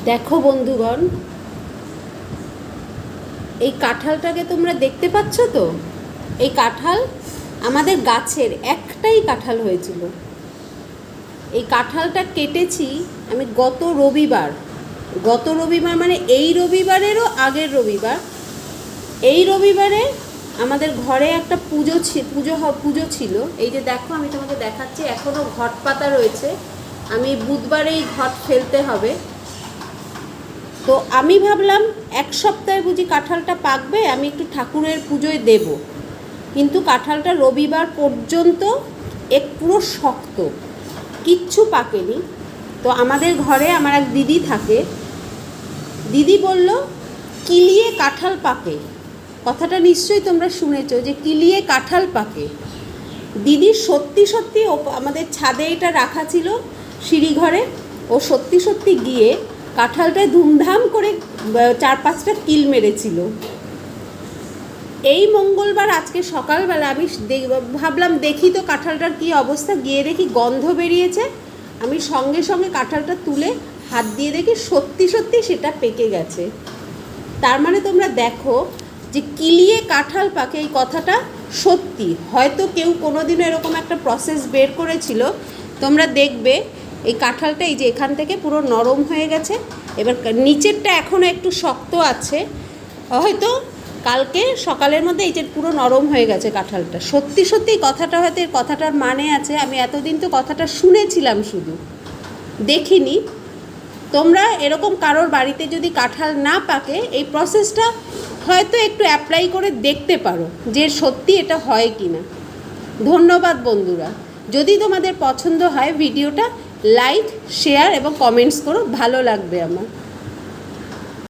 দেখো বন্ধুগণ, এই কাঁঠালটাকে তোমরা দেখতে পাচ্ছ তো? এই কাঁঠাল আমাদের গাছের একটাই কাঁঠাল হয়েছিল। এই কাঁঠালটা কেটেছি আমি গত রবিবার মানে এই রবিবারেরও আগের রবিবার। এই রবিবারে আমাদের ঘরে একটা পুজো ছিল। এই যে দেখো, আমি তোমাকে দেখাচ্ছি, এখনও ঘট পাতা রয়েছে। আমি বুধবারেই ঘট ফেলতে হবে। তো আমি ভাবলাম এক সপ্তাহে বুঝি কাঁঠালটা পাকবে, আমি একটু ঠাকুরের পুজোয় দেব। কিন্তু কাঁঠালটা রবিবার পর্যন্ত পুরো শক্ত, কিচ্ছু পাকেনি। তো আমাদের ঘরে আমার এক দিদি থাকে, দিদি বলল কিলিয়ে কাঁঠাল পাকে। কথাটা নিশ্চয়ই তোমরা শুনেছো যে কিলিয়ে কাঁঠাল পাকে। দিদি সত্যি সত্যি আমাদের ছাদে এটা রাখা ছিল সিঁড়িঘরে, ও সত্যি সত্যি গিয়ে কাঁঠালটায় ধুমধাম করে 4-5টা কিল মেরেছিল। এই মঙ্গলবার আজকে সকালবেলা আমি ভাবলাম দেখি তো কাঁঠালটার কী অবস্থা। গিয়ে দেখি গন্ধ বেরিয়েছে। আমি সঙ্গে সঙ্গে কাঁঠালটা তুলে হাত দিয়ে দেখি সত্যি সত্যি সেটা পেকে গেছে। তার মানে তোমরা দেখো যে কিলিয়ে কাঁঠাল পাকে, এই কথাটা সত্যি। হয়তো কেউ কোনোদিনও এরকম একটা প্রসেস বের করেছিল। তোমরা দেখবে এই কাঁঠালটা এই যে এখান থেকে পুরো নরম হয়ে গেছে। এবার নিচেরটা এখনও একটু শক্ত আছে, হয়তো কালকে সকালের মধ্যে এই যে পুরো নরম হয়ে গেছে কাঁঠালটা। সত্যি সত্যি কথাটা হয়তো, এর কথাটার মানে আছে। আমি এতদিন তো কথাটা শুনেছিলাম, শুধু দেখিনি। তোমরা এরকম কারোর বাড়িতে যদি কাঁঠাল না পাকে, এই প্রসেসটা হয়তো একটু অ্যাপ্লাই করে দেখতে পারো যে সত্যি এটা হয় কি না। ধন্যবাদ বন্ধুরা। যদি তোমাদের পছন্দ হয় ভিডিওটা লাইক, শেয়ার এবং কমেন্টস করো, ভালো লাগবে আমার।